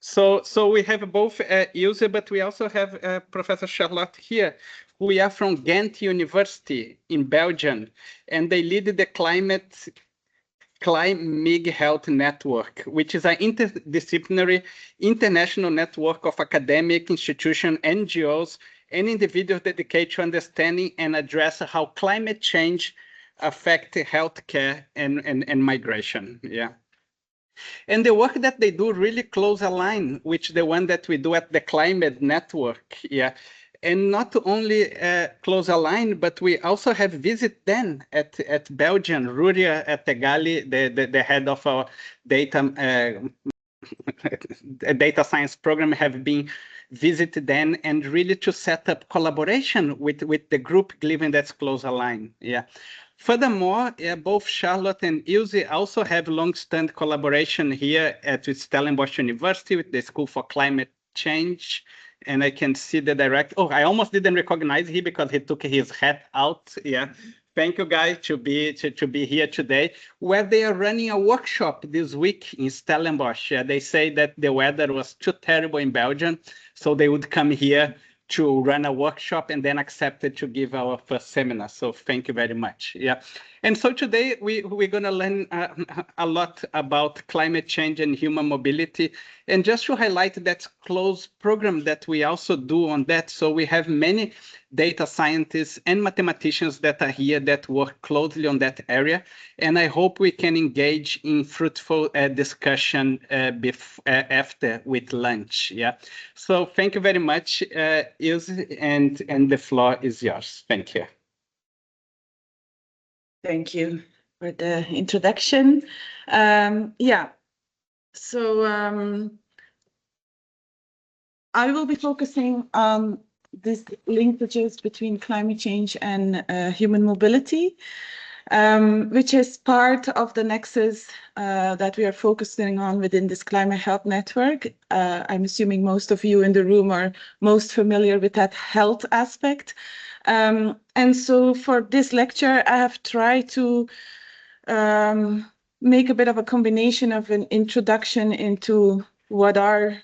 So we have both Ilse, but we also have Professor Charlotte here. We are from Ghent University in Belgium, and they lead the ClimMig Health Network, which is an interdisciplinary international network of academic institutions, NGOs, and individuals dedicated to understanding and address how climate change affects healthcare and migration. Yeah. And the work that they do really close align with the one that we do at the Climate Network. Yeah. And not only close align, but we also have visit then at Belgium, Ruria at Tegali, the head of our data science program, have been visited then, and really to set up collaboration with the group, given that's close align. Yeah. Furthermore, both Charlotte and Ilse also have long-standing collaboration here at Stellenbosch University with the School for Climate Change. And I can see the director. Oh, I almost didn't recognize him because he took his hat out. Yeah. Thank you, guys, to be here today, where they are running a workshop this week in Stellenbosch. They say that the weather was too terrible in Belgium, so they would come here to run a workshop and then accepted to give our first seminar. So thank you very much. Yeah. And so today we're going to learn a lot about climate change and human mobility. And just to highlight that close program that we also do on that. So we have many data scientists and mathematicians that are here that work closely on that area. And I hope we can engage in fruitful discussion after with lunch. Yeah. So thank you very much, Ilse, and the floor is yours. Thank you. Thank you for the introduction. Yeah. So I will be focusing on these linkages between climate change and human mobility, which is part of the nexus that we are focusing on within this Climate Health Network. I'm assuming most of you in the room are most familiar with that health aspect. And so for this lecture, I have tried to make a bit of a combination of an introduction into what are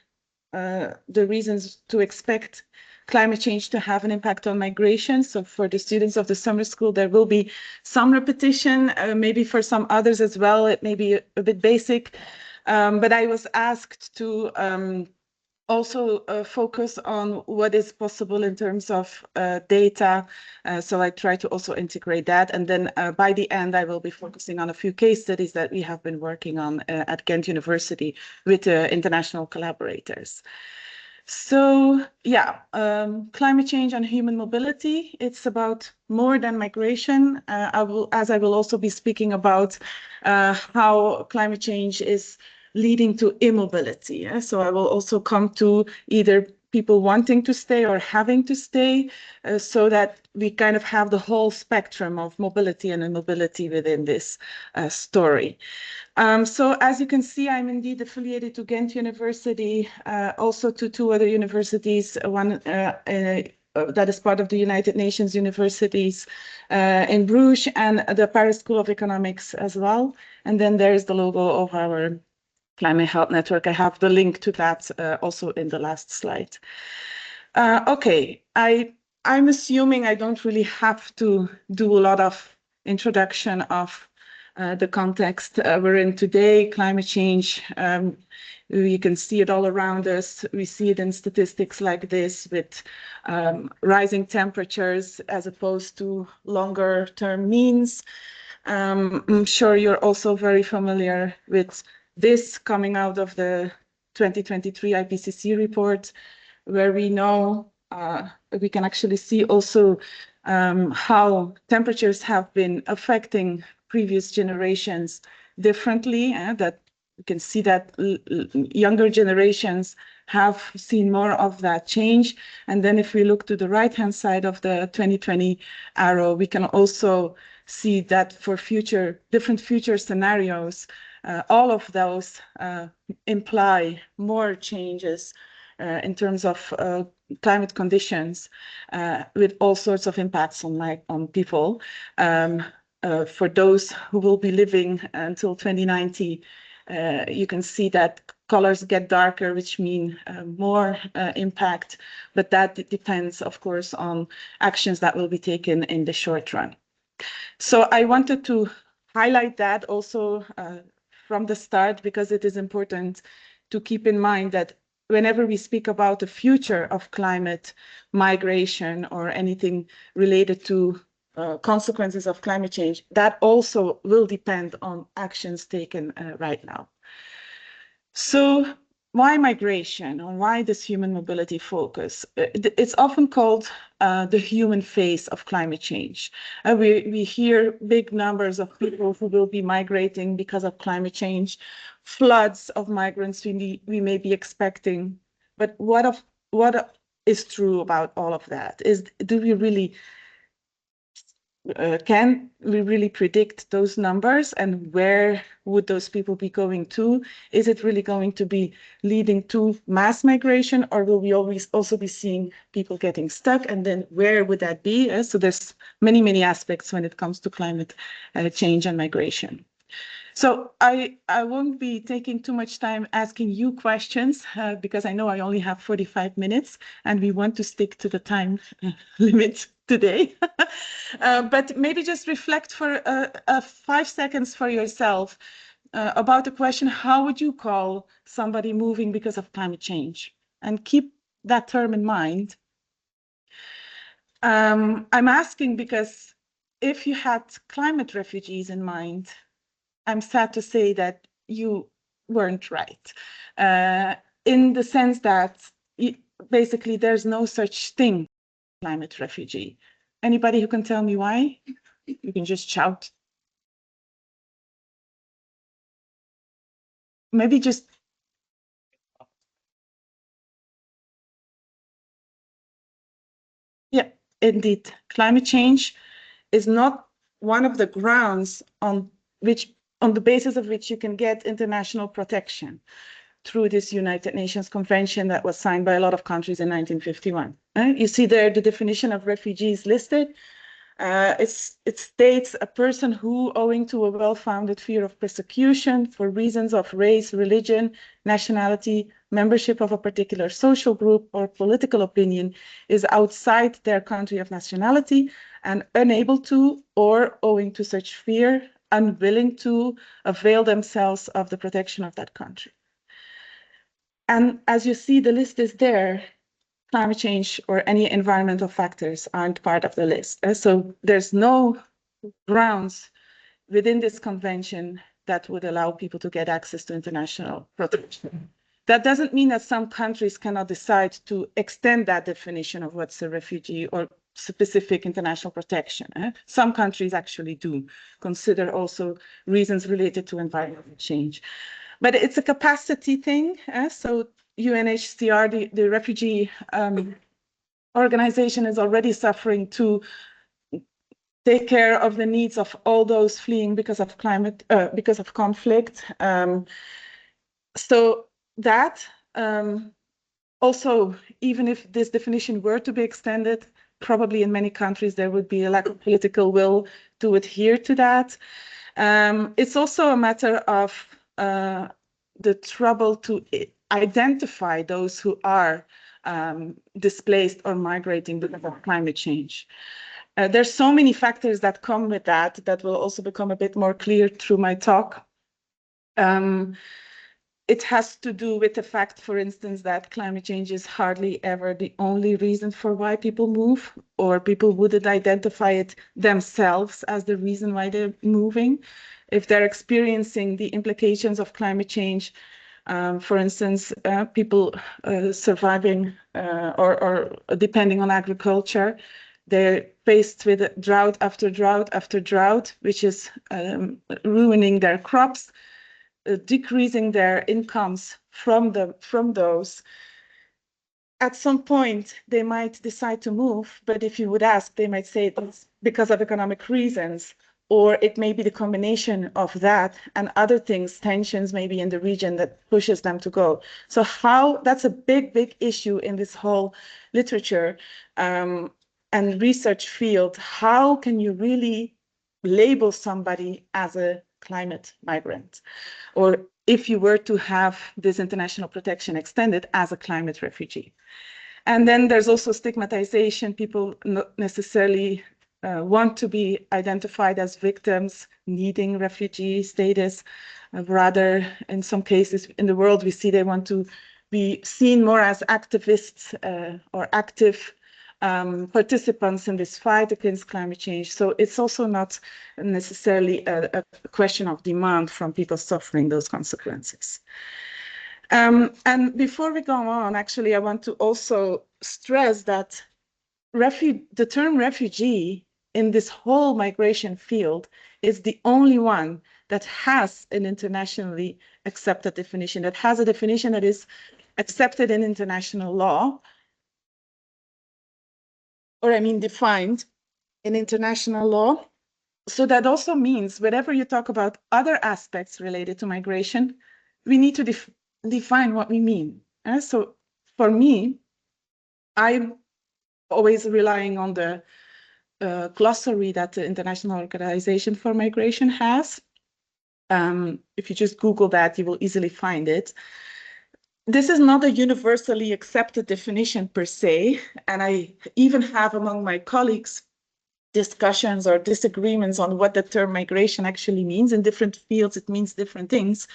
the reasons to expect climate change to have an impact on migration. So for the students of the summer school, there will be some repetition, maybe for some others as well. It may be a bit basic, but I was asked to also focus on what is possible in terms of data. So I try to also integrate that. And then by the end, I will be focusing on a few case studies that we have been working on at Ghent University with international collaborators. So yeah, climate change and human mobility, it's about more than migration. I will also be speaking about how climate change is leading to immobility. Yeah? So I will also come to either people wanting to stay or having to stay, so that we kind of have the whole spectrum of mobility and immobility within this story. So as you can see, I'm indeed affiliated to Ghent University, also to two other universities, one that is part of the United Nations universities in Bruges, and the Paris School of Economics as well. And then there's the logo of our Climate Health Network. I have the link to that also in the last slide. Okay, I'm assuming I don't really have to do a lot of introduction of the context we're in today. Climate change, you can see it all around us. We see it in statistics like this with rising temperatures as opposed to longer term means. I'm sure you're also very familiar with this coming out of the 2023 IPCC report, where we know we can actually see also how temperatures have been affecting previous generations differently. That you can see that younger generations have seen more of that change. And then if we look to the right-hand side of the 2020 arrow, we can also see that for different future scenarios, all of those imply more changes in terms of climate conditions with all sorts of impacts on people. For those who will be living until 2090, you can see that colors get darker, which mean more impact, but that depends, of course, on actions that will be taken in the short run. So I wanted to highlight that also from the start, because it is important to keep in mind that whenever we speak about the future of climate migration or anything related to consequences of climate change, that also will depend on actions taken right now. So why migration, or why this human mobility focus? It's often called the human face of climate change. We hear big numbers of people who will be migrating because of climate change, floods of migrants we may be expecting. But what is true about all of that? Do we really can we really predict those numbers, and where would those people be going to? Is it really going to be leading to mass migration, or will we always also be seeing people getting stuck? And then where would that be? So there's many aspects when it comes to climate change and migration. So I won't be taking too much time asking you questions because I know I only have 45 minutes and we want to stick to the time limit today. But maybe just reflect for 5 seconds for yourself about the question, how would you call somebody moving because of climate change? And keep that term in mind. I'm asking because if you had climate refugees in mind, I'm sad to say that you weren't right, in the sense that basically there's no such thing, climate refugee. Anybody who can tell me why? You can just shout. Maybe just. Yeah, indeed. Climate change is not one of the grounds on the basis of which you can get international protection through this United Nations Convention that was signed by a lot of countries in 1951. You see there the definition of refugees listed. It states a person who, owing to a well-founded fear of persecution for reasons of race, religion, nationality, membership of a particular social group, or political opinion, is outside their country of nationality and unable to, or owing to such fear, unwilling to avail themselves of the protection of that country. And as you see, the list is there. Climate change or any environmental factors aren't part of the list. So there's no grounds within this convention that would allow people to get access to international protection. That doesn't mean that some countries cannot decide to extend that definition of what's a refugee or specific international protection. Some countries actually do consider also reasons related to environmental change. But it's a capacity thing. So UNHCR, the refugee organization, is already suffering to take care of the needs of all those fleeing because of because of conflict. So that also, even if this definition were to be extended, probably in many countries there would be a lack of political will to adhere to that. It's also a matter of the trouble to identify those who are displaced or migrating because of climate change. There's so many factors that come with that will also become a bit more clear through my talk. It has to do with the fact, for instance, that climate change is hardly ever the only reason for why people move, or people wouldn't identify it themselves as the reason why they're moving. If they're experiencing the implications of climate change, for instance, people surviving or depending on agriculture, they're faced with drought after drought after drought, which is ruining their crops, decreasing their incomes from those. At some point, they might decide to move, but if you would ask, they might say it's because of economic reasons, or it may be the combination of that and other things, tensions maybe in the region, that pushes them to go. So that's a big issue in this whole literature and research field. How can you really label somebody as a climate migrant? Or if you were to have this international protection extended as a climate refugee. And then there's also stigmatization. People not necessarily want to be identified as victims needing refugee status. Rather, in some cases in the world, we see they want to be seen more as activists or active participants in this fight against climate change. So it's also not necessarily a question of demand from people suffering those consequences. And before we go on, actually, I want to also stress that the term refugee in this whole migration field is the only one that has an internationally accepted definition, that has a definition that is accepted in international law, or I mean defined in international law. So that also means whenever you talk about other aspects related to migration, we need to define what we mean. So for me, I'm always relying on the glossary that the International Organization for Migration has. If you just Google that, you will easily find it. This is not a universally accepted definition per se, and I even have among my colleagues discussions or disagreements on what the term migration actually means. In different fields, it means different things.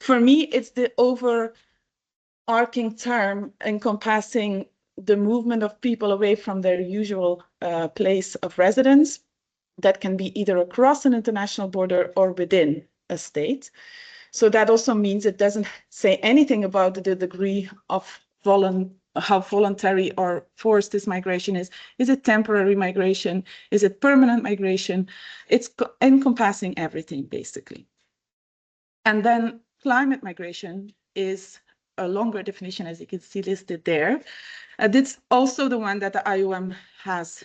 For me, it's the overarching term encompassing the movement of people away from their usual place of residence that can be either across an international border or within a state. So that also means it doesn't say anything about the degree of how voluntary or forced this migration is. Is it temporary migration? Is it permanent migration? It's encompassing everything, basically. And then climate migration is a longer definition, as you can see listed there. It's also the one that the IOM has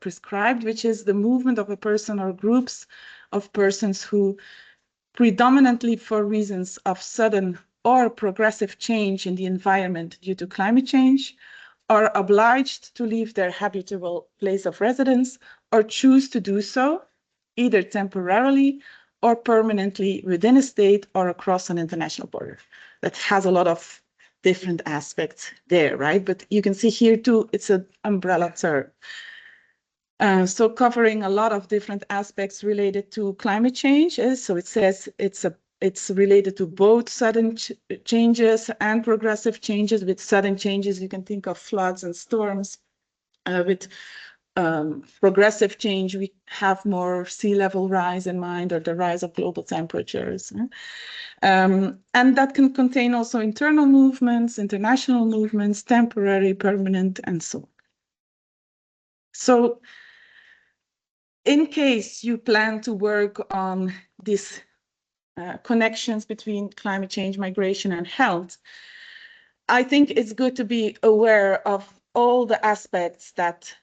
prescribed, which is the movement of a person or groups of persons who predominantly for reasons of sudden or progressive change in the environment due to climate change, are obliged to leave their habitable place of residence or choose to do so, either temporarily or permanently within a state or across an international border. That has a lot of different aspects there, right? But you can see here too, it's an umbrella term. So covering a lot of different aspects related to climate change. So it says it's related to both sudden changes and progressive changes. With sudden changes, you can think of floods and storms. With progressive change, we have more sea level rise in mind, or the rise of global temperatures. And that can contain also internal movements, international movements, temporary, permanent, and so on. So in case you plan to work on these connections between climate change, migration, and health, I think it's good to be aware of all the aspects that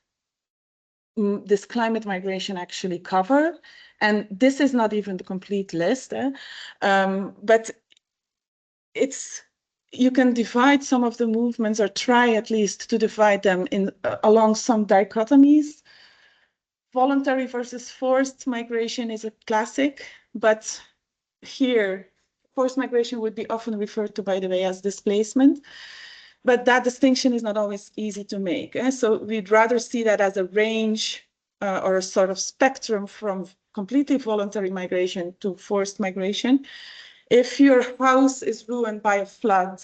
this climate migration actually cover. And this is not even the complete list, but you can divide some of the movements, or try at least to divide them in along some dichotomies. Voluntary versus forced migration is a classic, but here, forced migration would be often referred to, by the way, as displacement. But that distinction is not always easy to make. So we'd rather see that as a range or a sort of spectrum from completely voluntary migration to forced migration. If your house is ruined by a flood,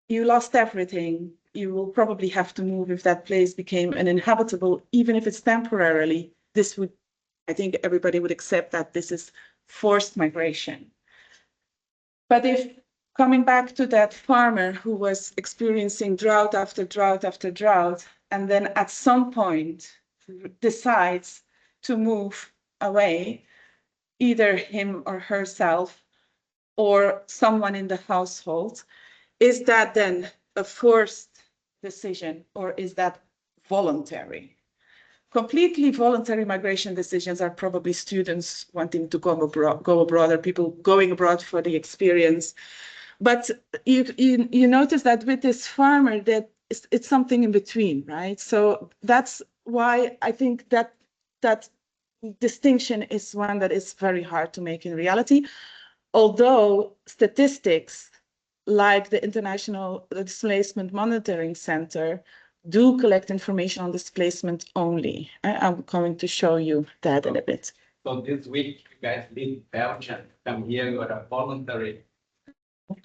you lost everything. You will probably have to move if that place became uninhabitable, even if it's temporarily. This would, I think everybody would accept that this is forced migration. But if coming back to that farmer who was experiencing drought after drought after drought, and then at some point decides to move away, either him or herself or someone in the household, is that then a forced decision, or is that voluntary? Completely voluntary migration decisions are probably students wanting to go abroad, or people going abroad for the experience. But you notice that with this farmer, that it's something in between, right? So that's why I think that distinction is one that is very hard to make in reality. although statistics like the International Displacement Monitoring Center do collect information on displacement only. I'm going to show you that in a bit. So this week, you guys leave Belgium, come here, you're a voluntary.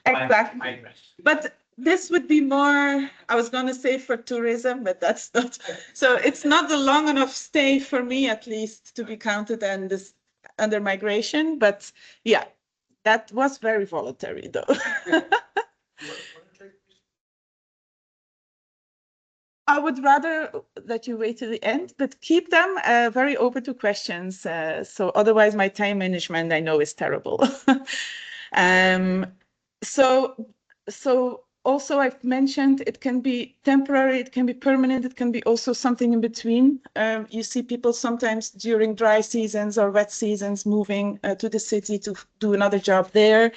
Exactly. Migrant. But this would be more, I was going to say for tourism, but that's not. So it's not a long enough stay for me, at least, to be counted and this under migration. But yeah, that was very voluntary, though. I would rather that you wait to the end, but keep them very open to questions. So otherwise, my time management, I know, is terrible. So also I've mentioned it can be temporary, it can be permanent, it can be also something in between. You see people sometimes during dry seasons or wet seasons moving to the city to do another job there.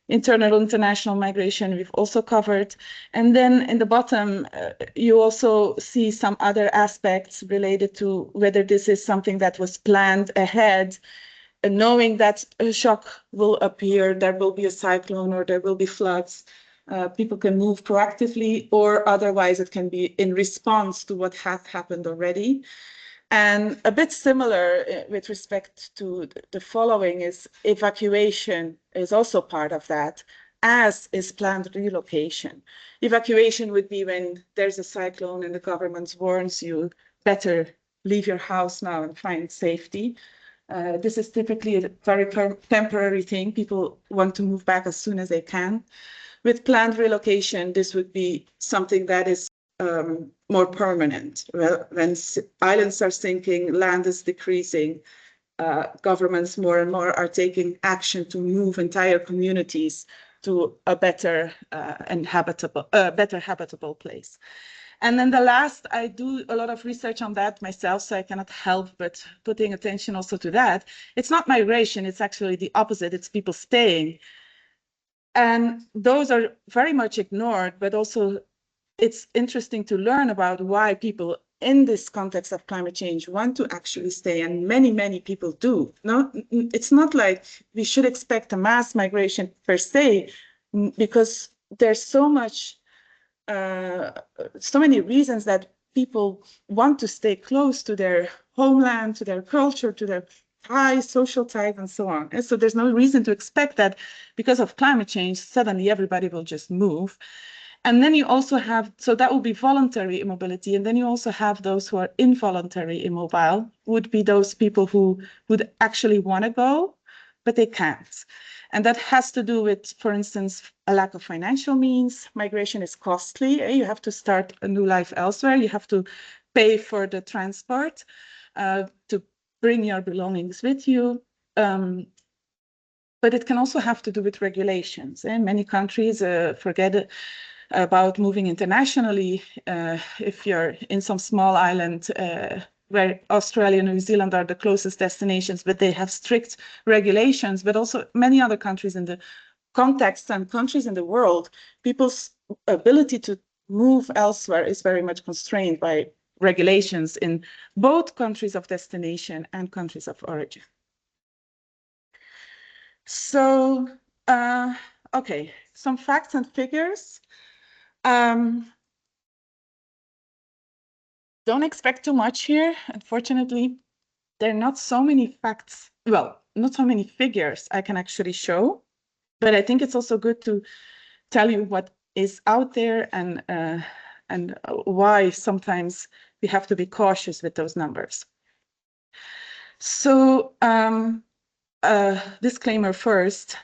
Internal, international migration, we've also covered. And then in the bottom, you also see some other aspects related to whether this is something that was planned ahead, and knowing that a shock will appear, there will be a cyclone or there will be floods. People can move proactively, or otherwise it can be in response to what has happened already. And a bit similar with respect to the following is evacuation is also part of that, as is planned relocation. Evacuation would be when there's a cyclone and the government warns you better leave your house now and find safety. This is typically a very temporary thing. People want to move back as soon as they can. With planned relocation, this would be something that is more permanent. When islands are sinking, land is decreasing, governments more and more are taking action to move entire communities to a better habitable place. And then the last, I do a lot of research on that myself, so I cannot help but putting attention also to that. It's not migration, it's actually the opposite, it's people staying. And those are very much ignored, but also it's interesting to learn about why people in this context of climate change want to actually stay, and many, many people do. No, it's not like we should expect a mass migration per se, because there's so many reasons that people want to stay close to their homeland, to their culture, to their social type, and so on. And so there's no reason to expect that because of climate change, suddenly everybody will just move. And then you also have, so that will be voluntary immobility. And then you also have those who are involuntary immobile, would be those people who would actually want to go, but they can't. And that has to do with, for instance, a lack of financial means. Migration is costly. You have to start a new life elsewhere. You have to pay for the transport to bring your belongings with you. But it can also have to do with regulations. In many countries, forget about moving internationally. If you're in some small island where Australia and New Zealand are the closest destinations, but they have strict regulations, but also many other countries in the context and countries in the world, people's ability to move elsewhere is very much constrained by regulations in both countries of destination and countries of origin. So, okay, some facts and figures. Don't expect too much here. Unfortunately, there are not so many facts, well, not so many figures I can actually show, but I think it's also good to tell you what is out there and why sometimes we have to be cautious with those numbers. So, disclaimer first,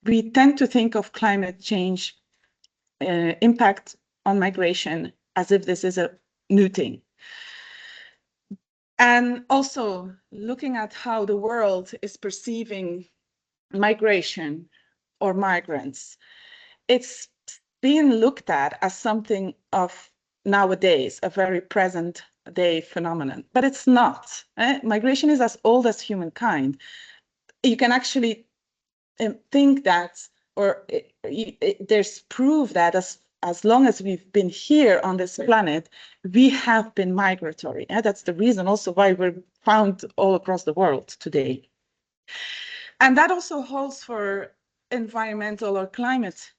we tend to think of climate change impact on migration as if this is a new thing. And also looking at how the world is perceiving migration or migrants, it's being looked at as something of nowadays, a very present day phenomenon, but it's not. Migration is as old as humankind. You can actually think that, or there's proof that as long as we've been here on this planet, we have been migratory. That's the reason also why we're found all across the world today. And that also holds for environmental or climate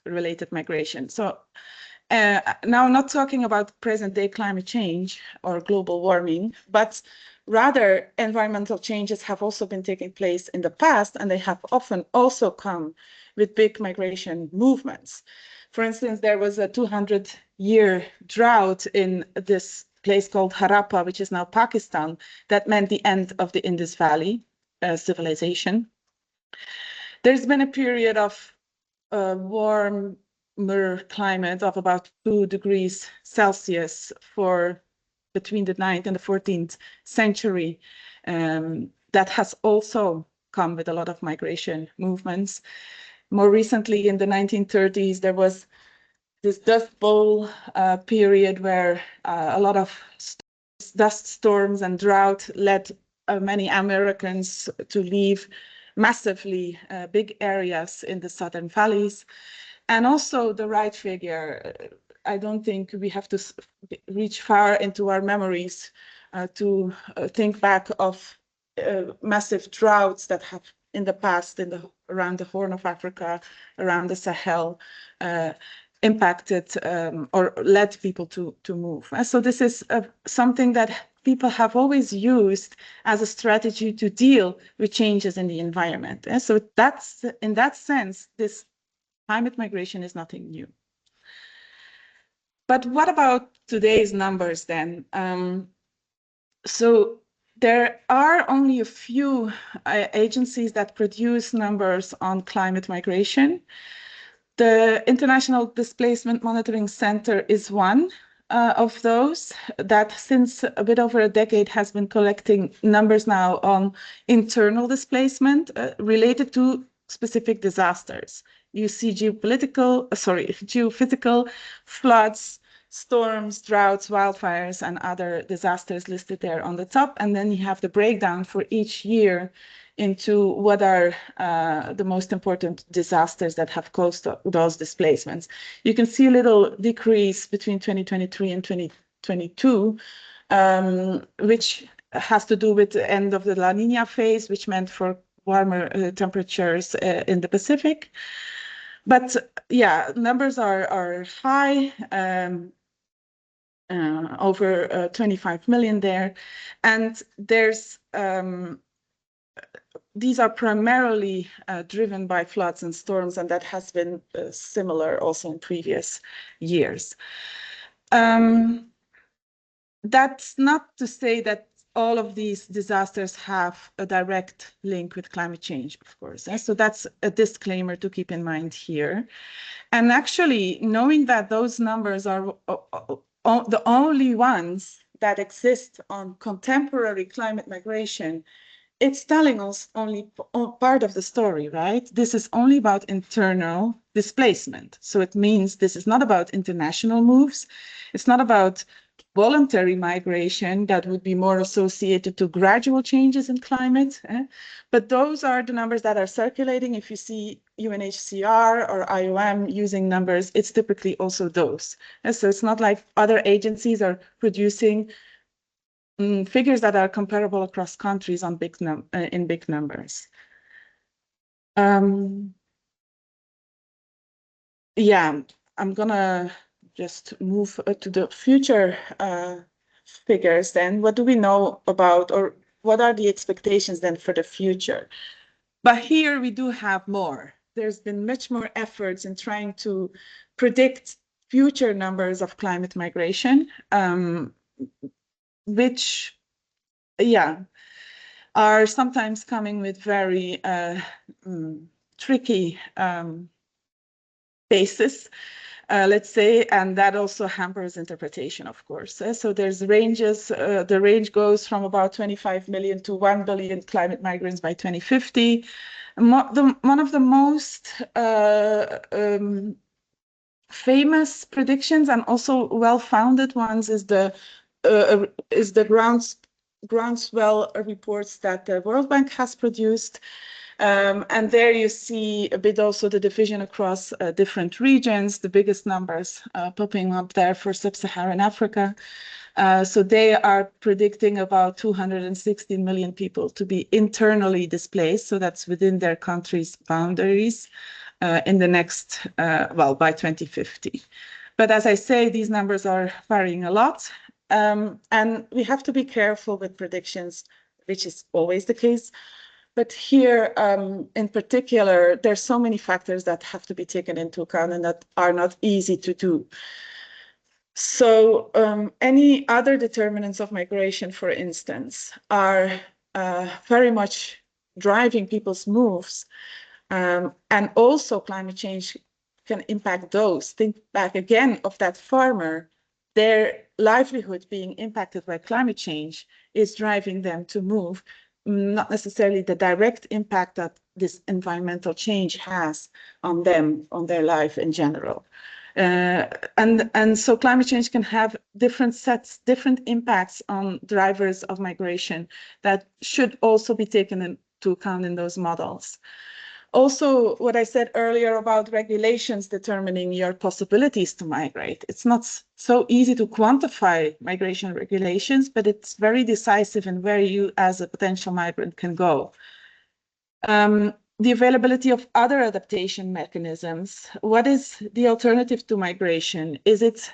related migration. So now I'm not talking about present day climate change or global warming, but rather environmental changes have also been taking place in the past, and they have often also come with big migration movements. For instance, there was a 200-year drought in this place called Harappa, which is now Pakistan, that meant the end of the Indus Valley civilization. There's been a period of warmer climate of about 2 degrees Celsius for between the 9th and the 14th century. That has also come with a lot of migration movements. More recently, in the 1930s, there was this Dust Bowl period where a lot of dust storms and drought led many Americans to leave massively big areas in the southern valleys. And also the right figure, I don't think we have to reach far into our memories to think back of massive droughts that have in the past around the Horn of Africa, around the Sahel, impacted or led people to move. So this is something that people have always used as a strategy to deal with changes in the environment. So that's, in that sense, this climate migration is nothing new. But what about today's numbers then? So there are only a few agencies that produce numbers on climate migration. The International Displacement Monitoring Center is one of those that since a bit over a decade has been collecting numbers now on internal displacement related to specific disasters. You see geophysical floods, storms, droughts, wildfires, and other disasters listed there on the top. And then you have the breakdown for each year into what are the most important disasters that have caused those displacements. You can see a little decrease between 2023 and 2022, which has to do with the end of the La Nina phase, which meant for warmer temperatures in the Pacific. But yeah, numbers are high, over 25 million there. And there's these are primarily driven by floods and storms, and that has been similar also in previous years. That's not to say that all of these disasters have a direct link with climate change, of course. So that's a disclaimer to keep in mind here. And actually, knowing that those numbers are the only ones that exist on contemporary climate migration, it's telling us only part of the story, right? This is only about internal displacement. So it means this is not about international moves. It's not about voluntary migration that would be more associated to gradual changes in climate. But those are the numbers that are circulating. If you see UNHCR or IOM using numbers, it's typically also those. So it's not like other agencies are producing figures that are comparable across countries on in big numbers. Yeah, I'm gonna just move to the future figures then. What do we know about, or what are the expectations then for the future? But here we do have more. There's been much more efforts in trying to predict future numbers of climate migration, which, yeah, are sometimes coming with very tricky basis, let's say, and that also hampers interpretation, of course. So there's ranges, the range goes from about 25 million to 1 billion climate migrants by 2050. One of the most famous predictions and also well-founded ones is the groundswell reports that the World Bank has produced. And there you see a bit also the division across different regions, the biggest numbers popping up there for sub-Saharan Africa. So they are predicting about 260 million people to be internally displaced. So that's within their country's boundaries in the next, well, by 2050. But as I say, these numbers are varying a lot. And we have to be careful with predictions, which is always the case. But here, in particular, there's so many factors that have to be taken into account and that are not easy to do. So any other determinants of migration, for instance, are very much driving people's moves. And also climate change can impact those. Think back again of that farmer. Their livelihood being impacted by climate change is driving them to move, not necessarily the direct impact that this environmental change has on them, on their life in general. And so climate change can have different impacts on drivers of migration that should also be taken into account in those models. Also, what I said earlier about regulations determining your possibilities to migrate. It's not so easy to quantify migration regulations, but it's very decisive in where you as a potential migrant can go. The availability of other adaptation mechanisms. What is the alternative to migration? Is it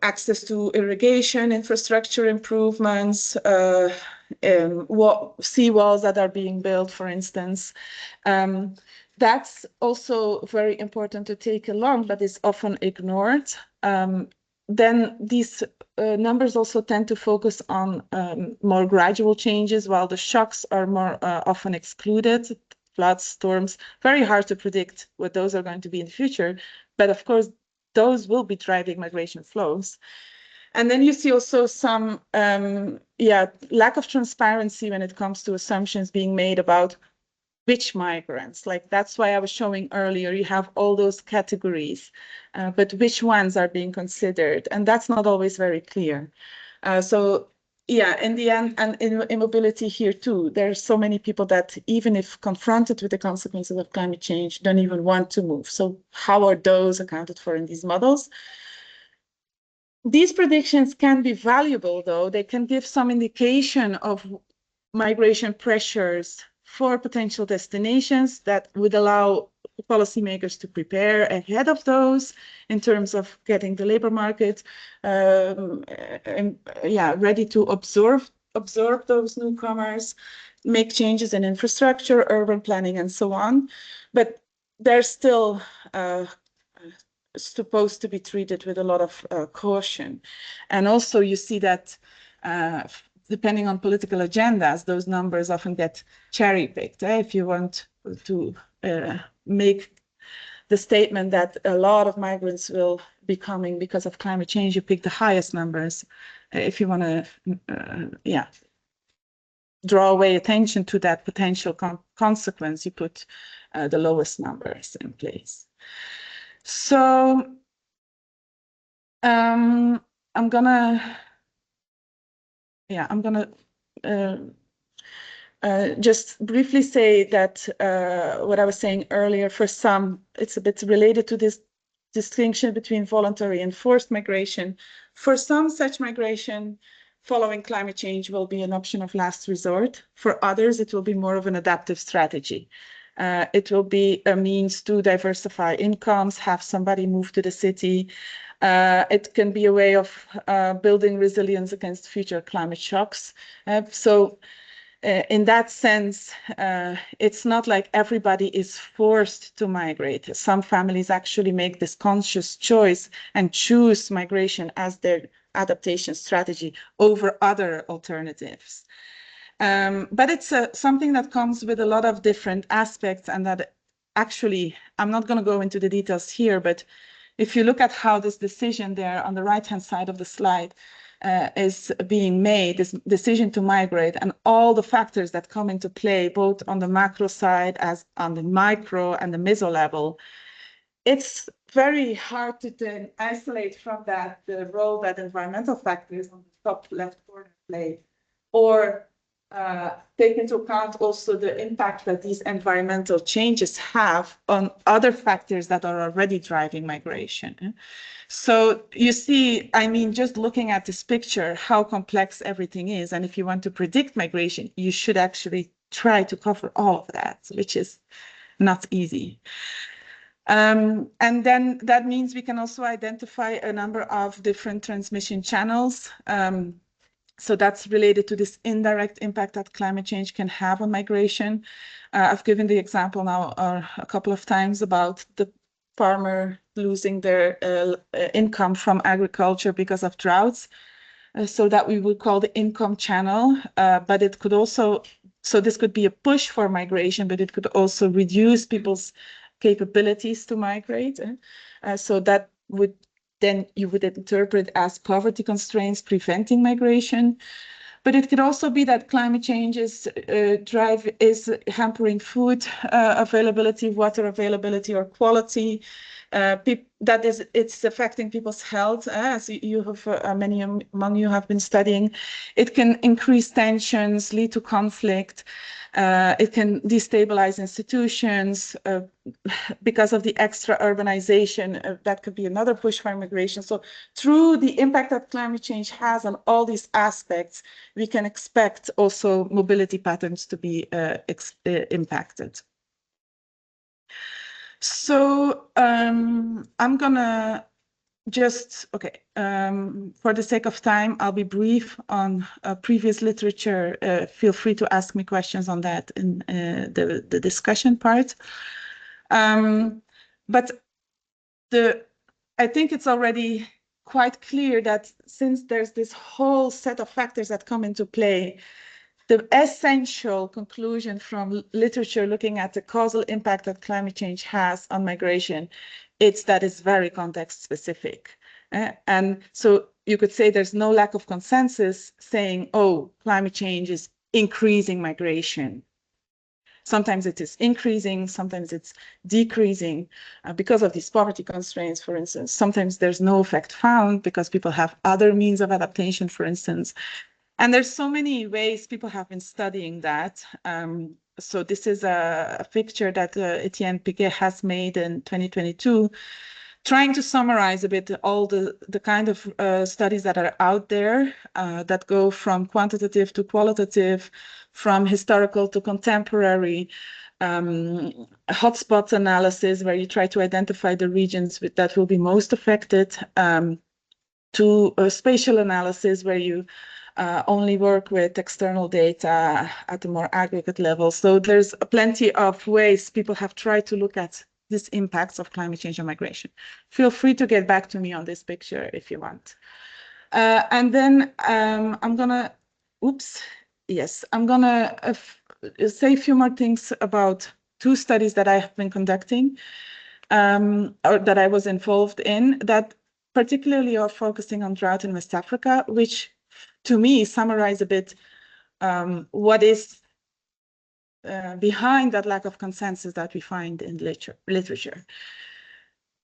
access to irrigation, infrastructure improvements, seawalls that are being built, for instance? That's also very important to take along, but is often ignored. Then these numbers also tend to focus on more gradual changes, while the shocks are more often excluded. Floods, storms, very hard to predict what those are going to be in the future. But of course, those will be driving migration flows. And then you see also some lack of transparency when it comes to assumptions being made about which migrants. Like that's why I was showing earlier, you have all those categories, but which ones are being considered? And that's not always very clear. So yeah, in the end, and in mobility here too, there are so many people that even if confronted with the consequences of climate change, don't even want to move. So how are those accounted for in these models? These predictions can be valuable, though. They can give some indication of migration pressures for potential destinations that would allow policymakers to prepare ahead of those in terms of getting the labor market ready to absorb those newcomers, make changes in infrastructure, urban planning, and so on. But they're still supposed to be treated with a lot of caution. And also you see that depending on political agendas, those numbers often get cherry-picked. If you want to make the statement that a lot of migrants will be coming because of climate change, you pick the highest numbers. If you want to, draw away attention to that potential consequence, you put the lowest numbers in place. So I'm gonna just briefly say that what I was saying earlier, for some, it's a bit related to this distinction between voluntary and forced migration. For some, such migration following climate change will be an option of last resort. For others, it will be more of an adaptive strategy. It will be a means to diversify incomes, have somebody move to the city. It can be a way of building resilience against future climate shocks. So in that sense, it's not like everybody is forced to migrate. Some families actually make this conscious choice and choose migration as their adaptation strategy over other alternatives. But it's something that comes with a lot of different aspects, and that actually, I'm not going to go into the details here, but if you look at how this decision there on the right-hand side of the slide is being made, this decision to migrate, and all the factors that come into play, both on the macro side as on the micro and the meso level, it's very hard to then isolate from that the role that environmental factors on the top left corner play, or take into account also the impact that these environmental changes have on other factors that are already driving migration. So you see, I mean, just looking at this picture, how complex everything is. And if you want to predict migration, you should actually try to cover all of that, which is not easy. And then that means we can also identify a number of different transmission channels. So that's related to this indirect impact that climate change can have on migration. I've given the example now a couple of times about the farmer losing their income from agriculture because of droughts. So that we would call the income channel, but it could also, so this could be a push for migration, but it could also reduce people's capabilities to migrate. So that would then you would interpret as poverty constraints preventing migration. But it could also be that climate change is hampering food availability, water availability, or quality. It's affecting people's health, as you have many among you have been studying. It can increase tensions, lead to conflict. It can destabilize institutions because of the extra urbanization. That could be another push for immigration. So through the impact that climate change has on all these aspects, we can expect also mobility patterns to be impacted. So I'm gonna just, okay, for the sake of time, I'll be brief on previous literature. Feel free to ask me questions on that in the discussion part. But I think it's already quite clear that since there's this whole set of factors that come into play, the essential conclusion from literature looking at the causal impact that climate change has on migration, it's that it's very context specific. And so you could say there's no lack of consensus saying, oh, climate change is increasing migration. Sometimes it is increasing, sometimes it's decreasing because of these poverty constraints, for instance. Sometimes there's no effect found because people have other means of adaptation, for instance. And there's so many ways people have been studying that. So this is a picture that Etienne Piquet has made in 2022, trying to summarize a bit all the kind of studies that are out there that go from quantitative to qualitative, from historical to contemporary, hotspot analysis where you try to identify the regions that will be most affected, to spatial analysis where you only work with external data at a more aggregate level. So there's plenty of ways people have tried to look at these impacts of climate change on migration. Feel free to get back to me on this picture if you want. And then I'm gonna, I'm gonna say a few more things about two studies that I have been conducting or that I was involved in that particularly are focusing on drought in West Africa, which to me summarize a bit what is behind that lack of consensus that we find in literature.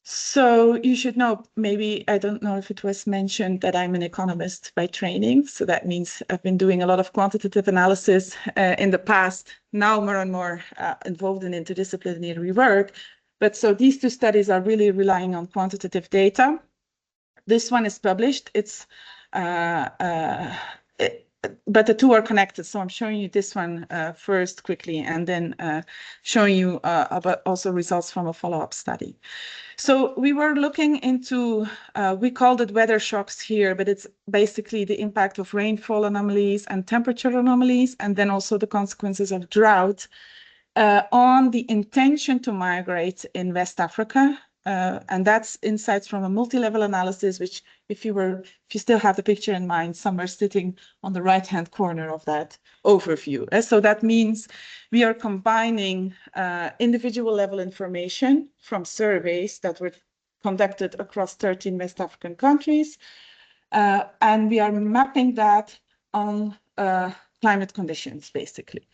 So you should know, maybe, I don't know if it was mentioned that I'm an economist by training. So that means I've been doing a lot of quantitative analysis in the past, now more and more involved in interdisciplinary work. But so these two studies are really relying on quantitative data. This one is published. It's but the two are connected. So I'm showing you this one first quickly, and then showing you about also results from a follow-up study. So we were looking into, we called it weather shocks here, but it's basically the impact of rainfall anomalies and temperature anomalies, and then also the consequences of drought on the intention to migrate in West Africa. And that's insights from a multi-level analysis, which if you still have the picture in mind, somewhere sitting on the right-hand corner of that overview. So that means we are combining individual level information from surveys that were conducted across 13 West African countries. And we are mapping that on climate conditions, basically.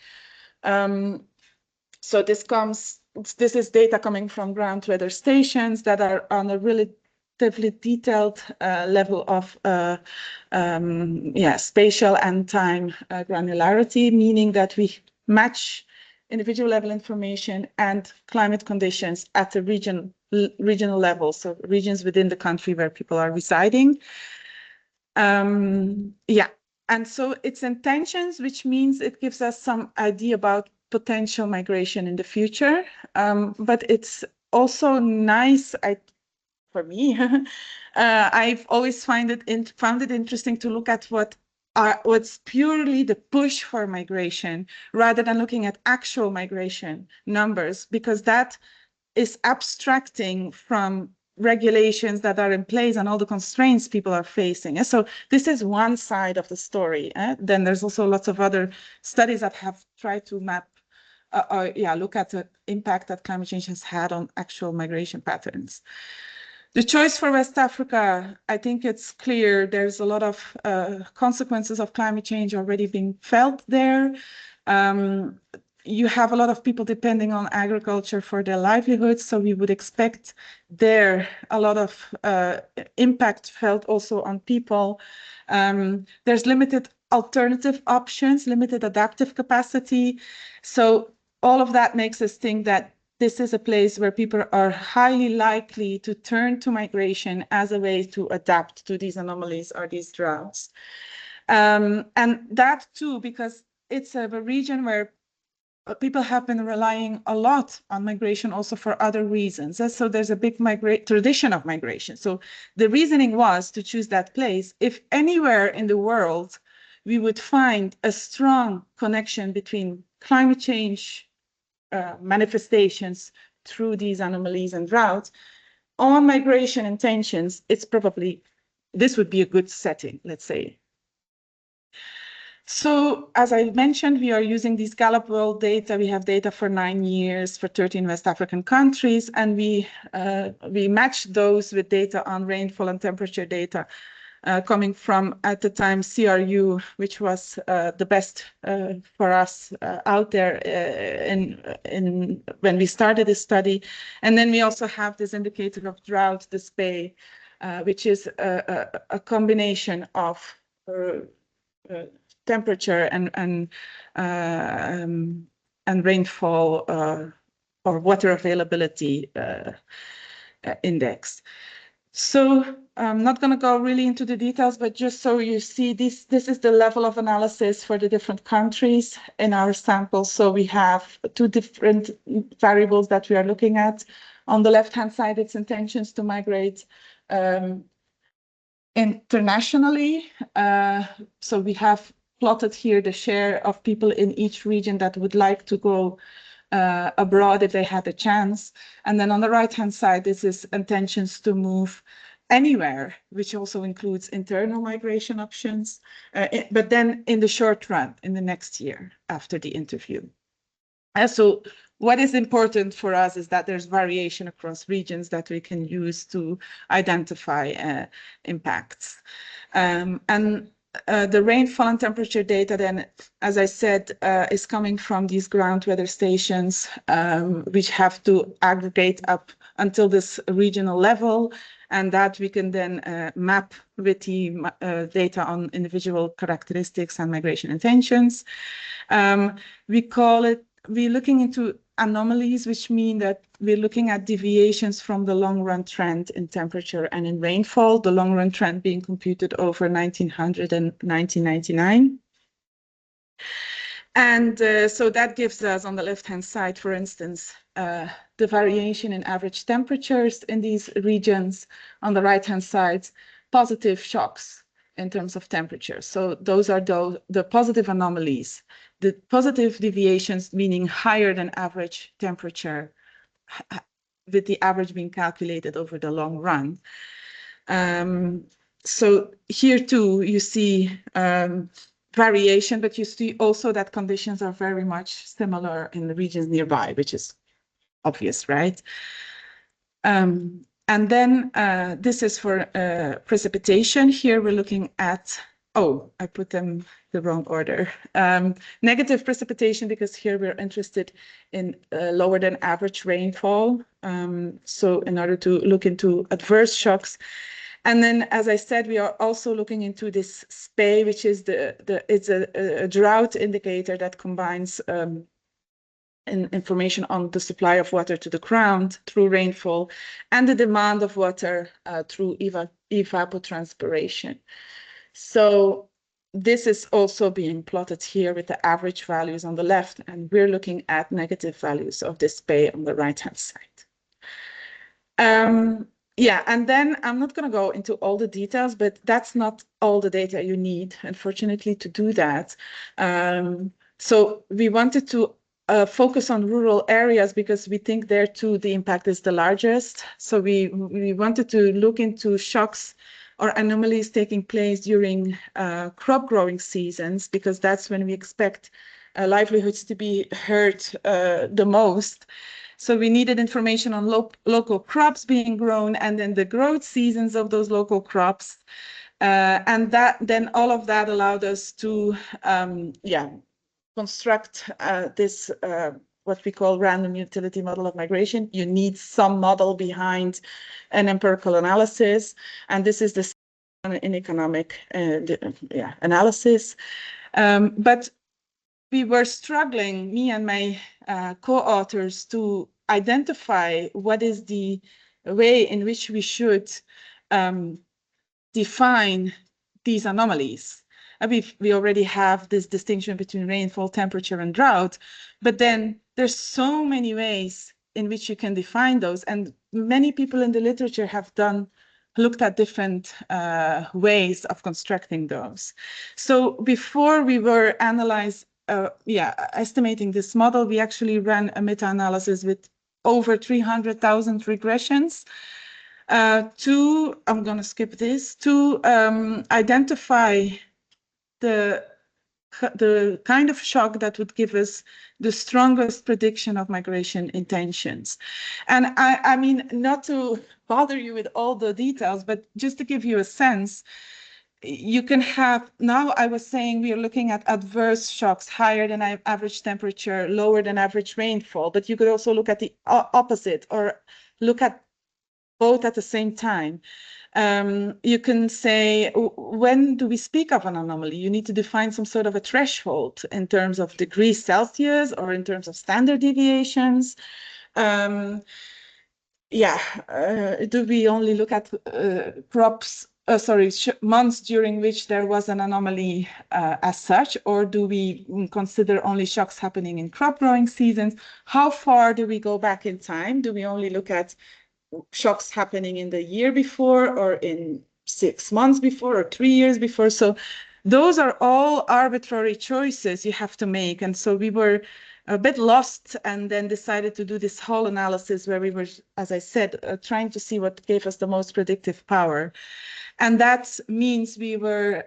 So this is data coming from ground weather stations that are on a really relatively detailed level of spatial and time granularity, meaning that we match individual level information and climate conditions at the regional level, so regions within the country where people are residing. And so it's intentions, which means it gives us some idea about potential migration in the future. But it's also nice, for me, I've always found it interesting to look at what's purely the push for migration rather than looking at actual migration numbers, because that is abstracting from regulations that are in place and all the constraints people are facing. So this is one side of the story. Then there's also lots of other studies that have tried to map look at the impact that climate change has had on actual migration patterns. The choice for West Africa, I think it's clear there's a lot of consequences of climate change already being felt there. You have a lot of people depending on agriculture for their livelihoods, so we would expect there a lot of impact felt also on people. There's limited alternative options, limited adaptive capacity. So all of that makes us think that this is a place where people are highly likely to turn to migration as a way to adapt to these anomalies or these droughts. And that too, because it's a region where people have been relying a lot on migration also for other reasons. So there's a big tradition of migration. So the reasoning was to choose that place if anywhere in the world we would find a strong connection between climate change manifestations through these anomalies and droughts on migration intentions, this would be a good setting, let's say. So as I mentioned, we are using these Gallup World data. We have data for 9 years for 13 West African countries, and we match those with data on rainfall and temperature data coming from, at the time, CRU, which was the best for us out there when we started this study. And then we also have this indicator of drought display, which is a combination of temperature and rainfall or water availability index. So I'm not going to go really into the details, but just so you see, this is the level of analysis for the different countries in our sample. So we have 2 different variables that we are looking at. On the left-hand side, it's intentions to migrate internationally. So we have plotted here the share of people in each region that would like to go abroad if they had a chance. And then on the right-hand side, this is intentions to move anywhere, which also includes internal migration options, but then in the short run, in the next year after the interview. So what is important for us is that there's variation across regions that we can use to identify impacts. The rainfall and temperature data then, as I said, is coming from these ground weather stations, which have to aggregate up until this regional level, and that we can then map with the data on individual characteristics and migration intentions. We're looking into anomalies, which mean that we're looking at deviations from the long-run trend in temperature and in rainfall, the long-run trend being computed over 1900 and 1999. And so that gives us, on the left-hand side, for instance, the variation in average temperatures in these regions. On the right-hand side, positive shocks in terms of temperature. So those are the positive anomalies. The positive deviations, meaning higher than average temperature, with the average being calculated over the long run. So here too, you see variation, but you see also that conditions are very much similar in the regions nearby, which is obvious, right? And then this is for precipitation. Here we're looking at, oh, I put them the wrong order. Negative precipitation, because here we're interested in lower than average rainfall So in order to look into adverse shocks. And then, as I said, we are also looking into this SPEI, which is it's a drought indicator that combines information on the supply of water to the ground through rainfall and the demand of water through evapotranspiration. So this is also being plotted here with the average values on the left, and we're looking at negative values of this SPEI on the right-hand side. Yeah, and then I'm not going to go into all the details, but that's not all the data you need, unfortunately, to do that. So we wanted to focus on rural areas because we think there too the impact is the largest. So we wanted to look into shocks or anomalies taking place during crop growing seasons, because that's when we expect livelihoods to be hurt the most. So we needed information on local crops being grown and then the growth seasons of those local crops. And then all of that allowed us to construct this what we call random utility model of migration. You need some model behind an empirical analysis. And this is the in economic analysis. But we were struggling, me and my co-authors, to identify what is the way in which we should define these anomalies. We already have this distinction between rainfall, temperature, and drought, but then there's so many ways in which you can define those, and many people in the literature have looked at different ways of constructing those. So before we were estimating this model, we actually ran a meta-analysis with over 300,000 regressions I'm going to skip this, to identify the kind of shock that would give us the strongest prediction of migration intentions. And I mean, not to bother you with all the details, but just to give you a sense, you can have, now I was saying we are looking at adverse shocks, higher than average temperature, lower than average rainfall, but you could also look at the opposite or look at both at the same time. You can say, when do we speak of an anomaly? You need to define some sort of a threshold in terms of degrees Celsius or in terms of standard deviations. Do we only look at months during which there was an anomaly as such, or do we consider only shocks happening in crop growing seasons? How far do we go back in time? Do we only look at shocks happening in the year before or in 6 months before or 3 years before? So those are all arbitrary choices you have to make. And so we were a bit lost and then decided to do this whole analysis where we were, as I said, trying to see what gave us the most predictive power. And that means we were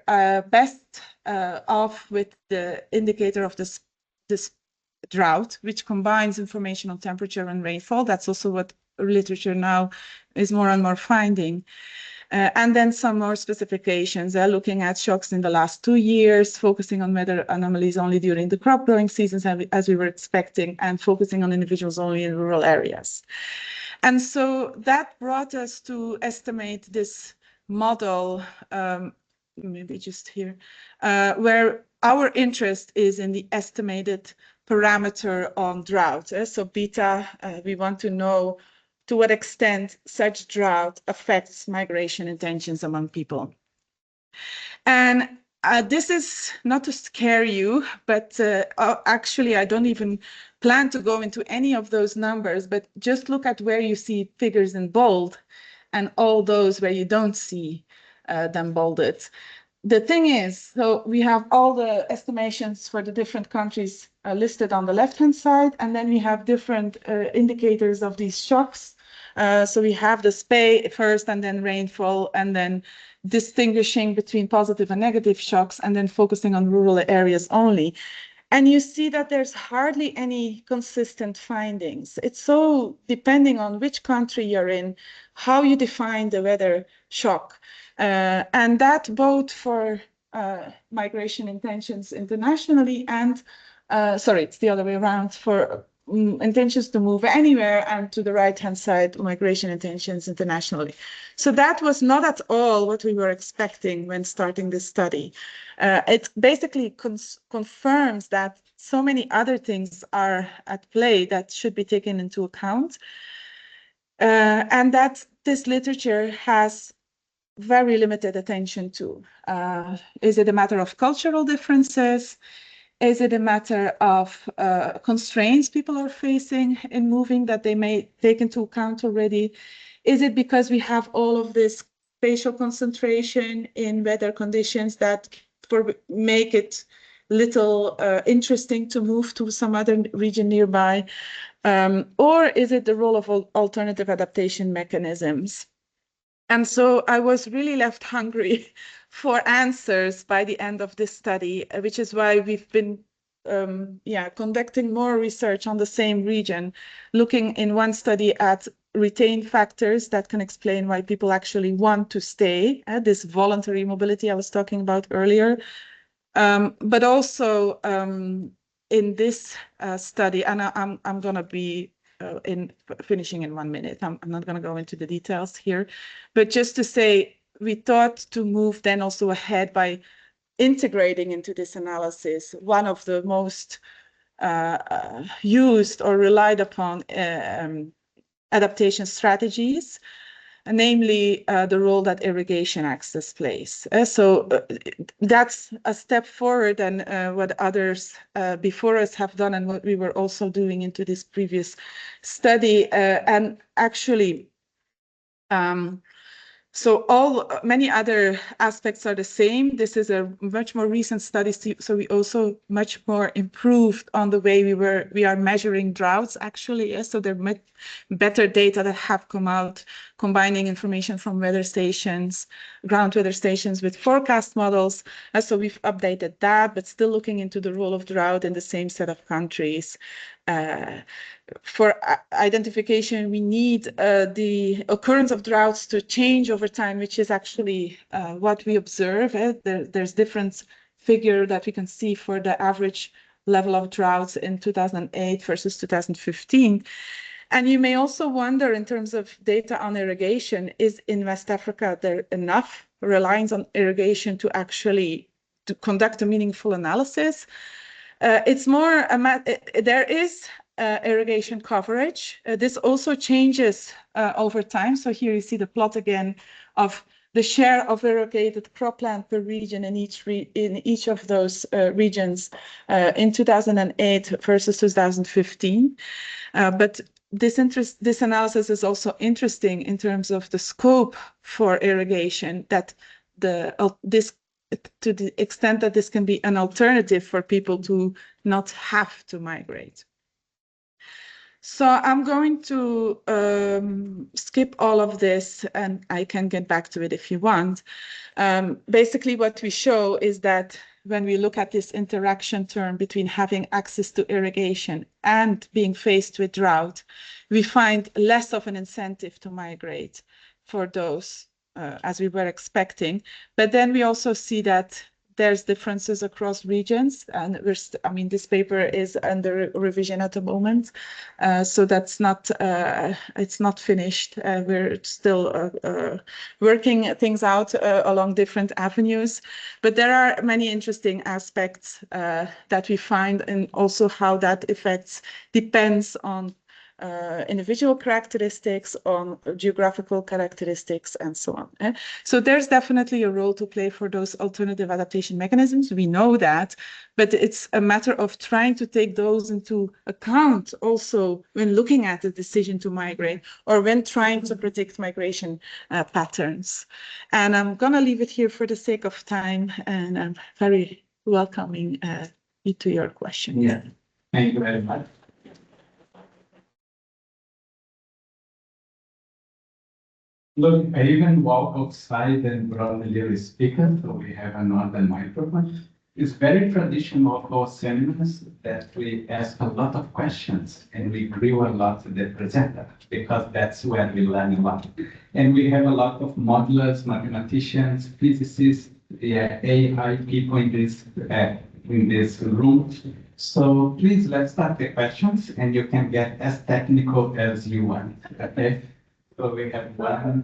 best off with the indicator of this drought, which combines information on temperature and rainfall. That's also what literature now is more and more finding. And then some more specifications, looking at shocks in the last 2 years, focusing on weather anomalies only during the crop growing seasons as we were expecting, and focusing on individuals only in rural areas. And so that brought us to estimate this model, maybe just here, where our interest is in the estimated parameter on drought. So beta, we want to know to what extent such drought affects migration intentions among people. And this is not to scare you, but actually I don't even plan to go into any of those numbers, but just look at where you see figures in bold and all those where you don't see them bolded. The thing is, so we have all the estimations for the different countries listed on the left-hand side, and then we have different indicators of these shocks. So we have the SPEI first, and then rainfall, and then distinguishing between positive and negative shocks, and then focusing on rural areas only. And you see that there's hardly any consistent findings. It's so depending on which country you're in, how you define the weather shock. And that both for migration intentions internationally and, sorry, it's the other way around, for intentions to move anywhere, and to the right-hand side, migration intentions internationally. So that was not at all what we were expecting when starting this study. It basically confirms that so many other things are at play that should be taken into account, and that this literature has very limited attention to. Is it a matter of cultural differences? Is it a matter of constraints people are facing in moving that they may take into account already? Is it because we have all of this spatial concentration in weather conditions that make it little interesting to move to some other region nearby? Or is it the role of alternative adaptation mechanisms? And so I was really left hungry for answers by the end of this study, which is why we've been conducting more research on the same region, looking in one study at retained factors that can explain why people actually want to stay, this voluntary mobility I was talking about earlier. But also in this study, and I'm going to be finishing in 1 minute. I'm not going to go into the details here, but just to say, we thought to move then also ahead by integrating into this analysis one of the most used or relied upon adaptation strategies, namely the role that irrigation access plays. So that's a step forward than what others before us have done, and what we were also doing into this previous study. And actually, so many other aspects are the same. This is a much more recent study, so we also much more improved on the way we are measuring droughts actually. So there are better data that have come out, combining information from weather stations, ground weather stations with forecast models. So we've updated that, but still looking into the role of drought in the same set of countries. For identification, we need the occurrence of droughts to change over time, which is actually what we observe. There's different figure that we can see for the average level of droughts in 2008 versus 2015. And you may also wonder, in terms of data on irrigation, is in West Africa there enough reliance on irrigation to actually conduct a meaningful analysis? It's more, there is irrigation coverage. This also changes over time. So here you see the plot again of the share of irrigated cropland per region in each of those regions in 2008 versus 2015. But this analysis is also interesting in terms of the scope for irrigation, that to the extent that this can be an alternative for people to not have to migrate. So I'm going to skip all of this, and I can get back to it if you want. Basically, what we show is that when we look at this interaction term between having access to irrigation and being faced with drought, we find less of an incentive to migrate for those as we were expecting. But then we also see that there's differences across regions, and this paper is under revision at the moment, so that's not it's not finished. We're still working things out along different avenues, but there are many interesting aspects that we find, and also how that affects depends on individual characteristics, on geographical characteristics, and so on. So there's definitely a role to play for those alternative adaptation mechanisms. We know that, but it's a matter of trying to take those into account also when looking at the decision to migrate, or when trying to predict migration patterns. And I'm going to leave it here for the sake of time, and I'm very welcoming you to your questions. Yeah, thank you very much. Look, I even walk outside and brought a little speaker, so we have another microphone. It's very traditional for seminars that we ask a lot of questions and we grill a lot the presenter, because that's where we learn a lot. And we have a lot of modelers, mathematicians, physicists, AI people in this in this room. So please, let's start the questions, and you can get as technical as you want. Okay. So we have one.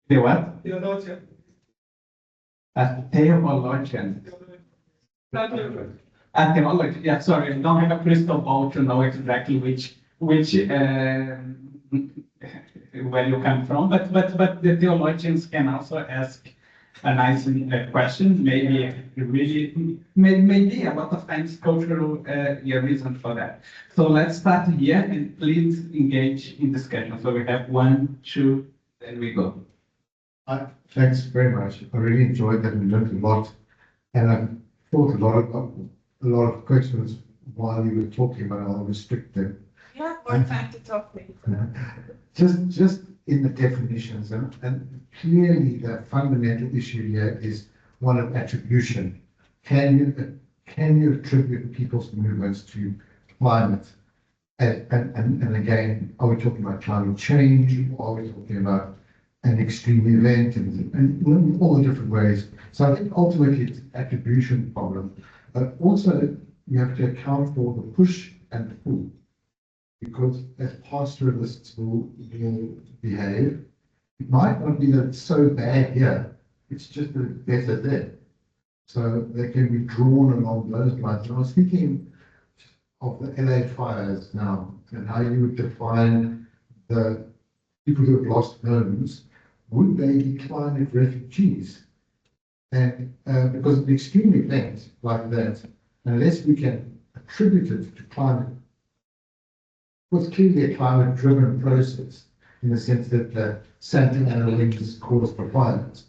The what? Theologian. A theologian. A theology. Yeah, sorry, I don't have a crystal ball to know exactly which where you come from, but the theologians can also ask a nice question. Maybe really maybe a lot of times cultural reason for that. So let's start here and please engage in discussion. So we have 1, 2, then we go. Thanks very much. I really enjoyed that and learned a lot. And I thought a lot of questions while you were talking, but I'll restrict them. You have more time to talk later. Just in the definitions, and clearly the fundamental issue here is one of attribution. Can you attribute people's movements to climate? And again, are we talking about climate change, or are we talking about an extreme event, and in all the different ways? So I think ultimately it's an attribution problem, but also you have to account for the push and pull, because as pastoralists will behave, it might not be that it's so bad here, it's just that it's better there. So they can be drawn along those lines. And I was thinking of the LA fires now, and how you would define the people who have lost homes. Would they be climate refugees? And because of an extreme event like that, unless we can attribute it to climate, was clearly a climate-driven process in the sense that the Santa Ana winters caused the fires.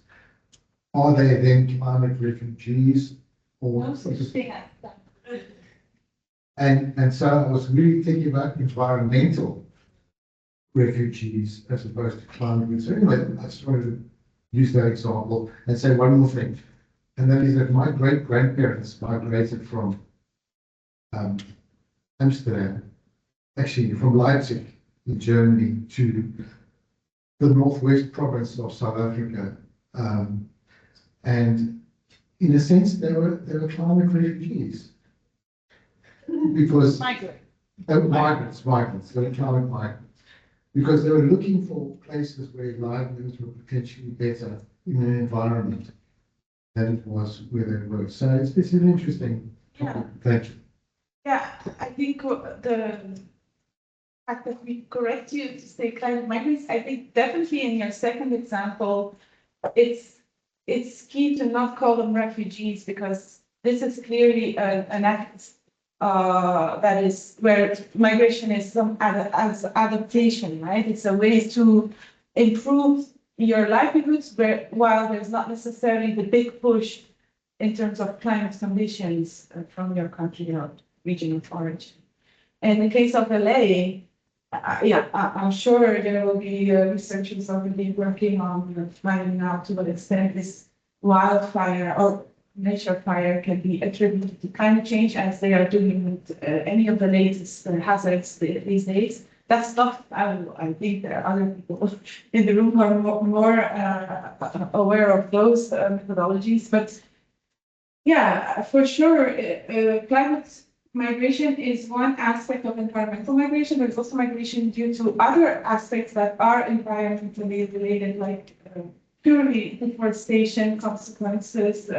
Are they then climate refugees, or No such thing as that. and so I was really thinking about environmental refugees as opposed to climate refugees. So anyway, I just wanted to use that example and say one more thing, and that is that my great-grandparents migrated from Amsterdam, actually from Leipzig in Germany, to the northwest province of South Africa, and in a sense they were climate refugees because migrants, they were climate migrants, because they were looking for places where livelihoods were potentially better in an environment than it was where they were. So it's an interesting topic. Thank you. Yeah, I think the fact that we correct you to say climate migrants, I think definitely in your second example, it's key to not call them refugees, because this is clearly an act that is where migration is some as adaptation, right? It's a way to improve your livelihoods, while there's not necessarily the big push in terms of climate conditions from your country or region of origin. And in the case of LA, I'm sure there will be researchers already working on finding out to what extent this wildfire or nature fire can be attributed to climate change, as they are doing with any of the latest hazards these days. That's not, I think there are other people in the room who are more aware of those methodologies. But yeah, for sure, climate migration is one aspect of environmental migration. There's also migration due to other aspects that are environmentally related, like purely deforestation consequences,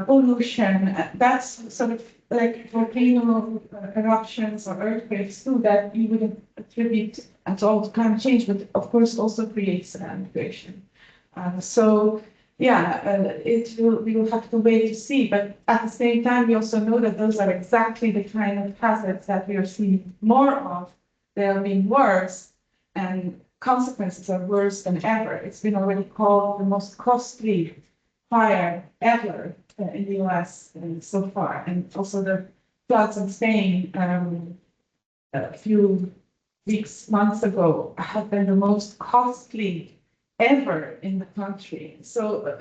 pollution. That's sort of like volcano eruptions or earthquakes too, that you wouldn't attribute at all to climate change, but of course also creates migration. So yeah, we will have to wait to see. But at the same time, we also know that those are exactly the kind of hazards that we are seeing more of. They are being worse, and consequences are worse than ever. It's been already called the most costly fire ever in the US so far. And also the floods in Spain a few months ago have been the most costly ever in the country. So,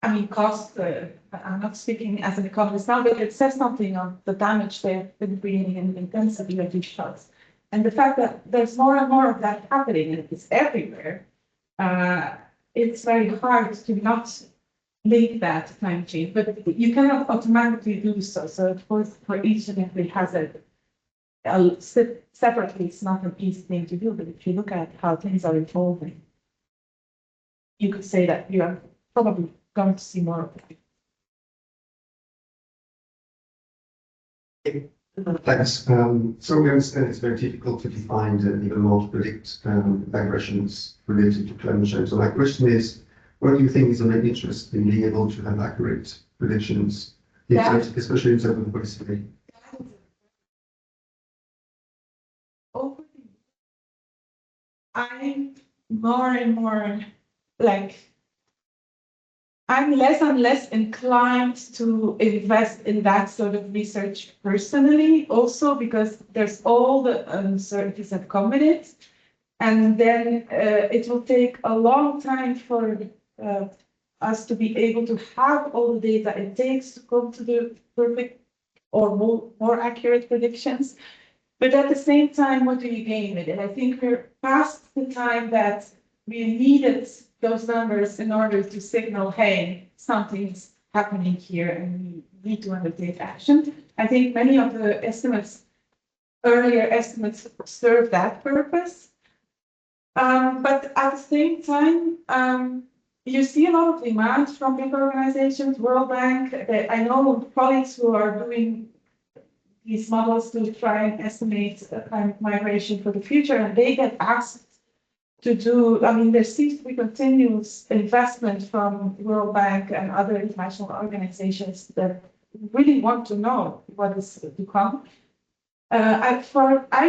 I mean, cost, I'm not speaking as an economist now, but it says something of the damage they've been bringing and the intensity of these shocks. And the fact that there's more and more of that happening, and it's everywhere, it's very hard to not link that to climate change, but you cannot automatically do so. So of course, for each and every hazard, separately, it's not an easy thing to do. But if you look at how things are evolving, you could say that you are probably going to see more of it. Thanks. So we understand it's very difficult to define and even more to predict aggressions related to climate change. So my question is, what do you think is the main interest in being able to have accurate predictions, especially in terms of policy? I'm more and more like, I'm less and less inclined to invest in that sort of research personally, also because there's all the uncertainties that come with it. And then it will take a long time for us to be able to have all the data it takes to come to the perfect or more accurate predictions. But at the same time, what do you gain with it? I think we're past the time that we needed those numbers in order to signal, hey, something's happening here and we need to undertake action. I think many of the estimates, earlier estimates, serve that purpose. But at the same time, you see a lot of demand from big organizations, World Bank. I know colleagues who are doing these models to try and estimate climate migration for the future, and they get asked to do, I mean, there seems to be continuous investment from World Bank and other international organizations that really want to know what is to come. I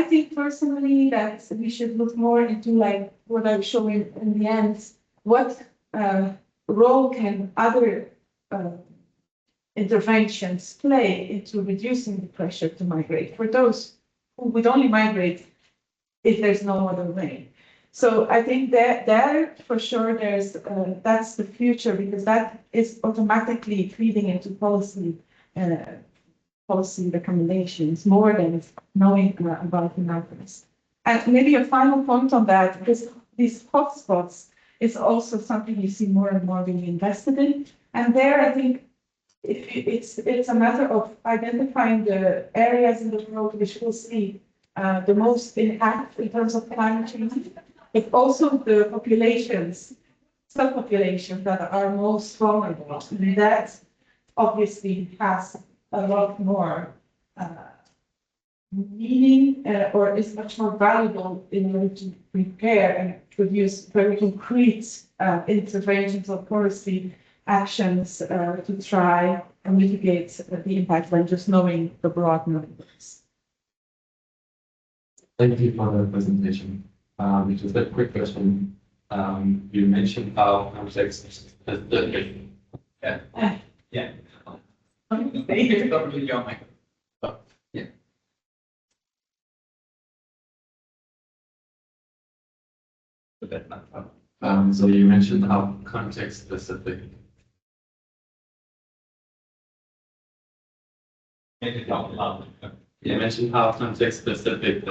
think personally that we should look more into like what I'm showing in the end, what role can other interventions play into reducing the pressure to migrate for those who would only migrate if there's no other way. So I think that there for sure there's that's the future, because that is automatically feeding into policy recommendations more than knowing about the numbers. And maybe a final point on that, because these hotspots is also something you see more and more being invested in. And there, I think it's a matter of identifying the areas in the world which will see the most impact in terms of climate change, but also the populations, subpopulations that are most vulnerable. And that obviously has a lot more meaning or is much more valuable in order to prepare and produce very concrete interventions or policy actions to try and mitigate the impact than just knowing the broad numbers. Thank you for the presentation. Just a quick question. You mentioned how complex is the yeah. Yeah. So you mentioned how context specific. You mentioned how context specific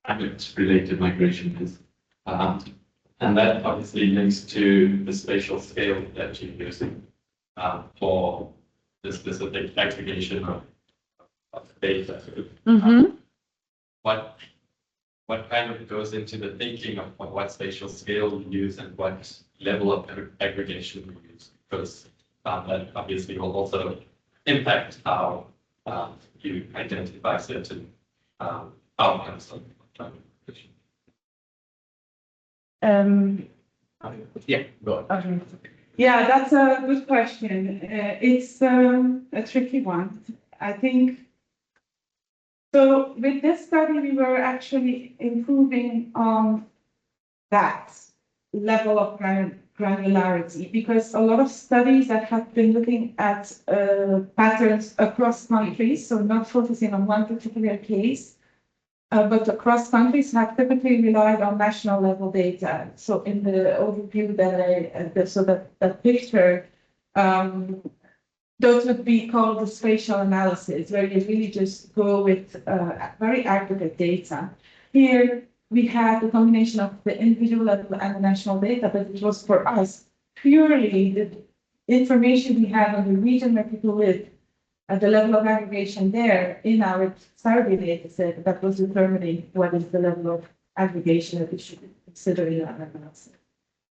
climate-related migration is, and that obviously links to the spatial scale that you're using for the specific aggregation of data. What kind of goes into the thinking of what spatial scale you use and what level of aggregation you use? Because that obviously will also impact how you identify certain outcomes of climate migration. Yeah, go on. Yeah, that's a good question. It's a tricky one. I think, so with this study, we were actually improving on that level of granularity, because a lot of studies that have been looking at patterns across countries, so not focusing on one particular case, but across countries have typically relied on national level data. So in the overview that that picture, those would be called the spatial analysis, where you really just go with very aggregate data. Here we had the combination of the individual level and the national data, but it was for us purely the information we have on the region where people live, at the level of aggregation there in our survey data set, that was determining what is the level of aggregation that we should consider in our analysis.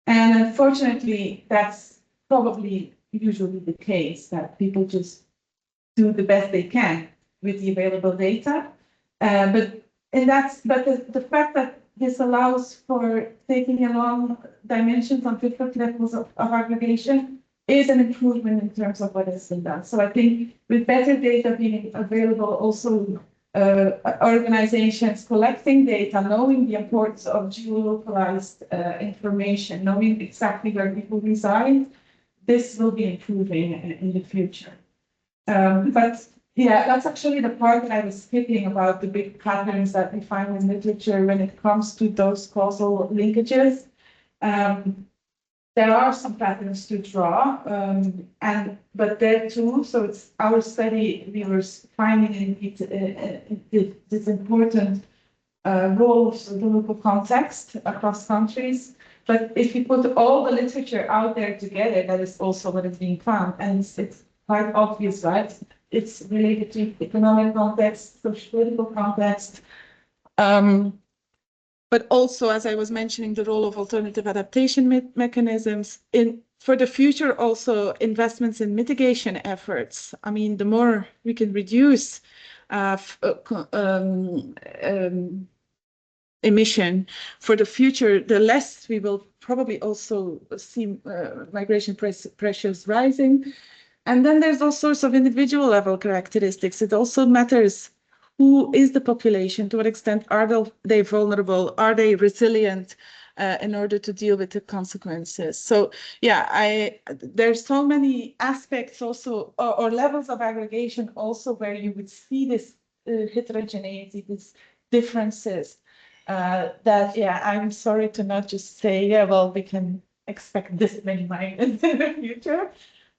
And unfortunately, that's probably usually the case, that people just do the best they can with the available data. But the fact that this allows for taking along dimensions on different levels of aggregation is an improvement in terms of what has been done. So I think with better data being available, also organizations collecting data, knowing the importance of geolocalized information, knowing exactly where people reside, this will be improving in the future. But yeah, that's actually the part that I was skipping about the big patterns that we find in literature when it comes to those causal linkages. There are some patterns to draw, but there too, so it's our study, we were finding this important role of the local context across countries. But if you put all the literature out there together, that is also what is being found. And it's quite obvious, right? It's related to economic context, social-political context, but also, as I was mentioning, the role of alternative adaptation mechanisms for the future, also investments in mitigation efforts. I mean, the more we can reduce emission for the future, the less we will probably also see migration pressures rising. And then there's all sorts of individual level characteristics. It also matters who is the population, to what extent are they vulnerable, are they resilient in order to deal with the consequences. So yeah, there's so many aspects also, or levels of aggregation also where you would see this heterogeneity, these differences, that, yeah, I'm sorry to not just say, yeah, well, we can expect this many migrants in the future.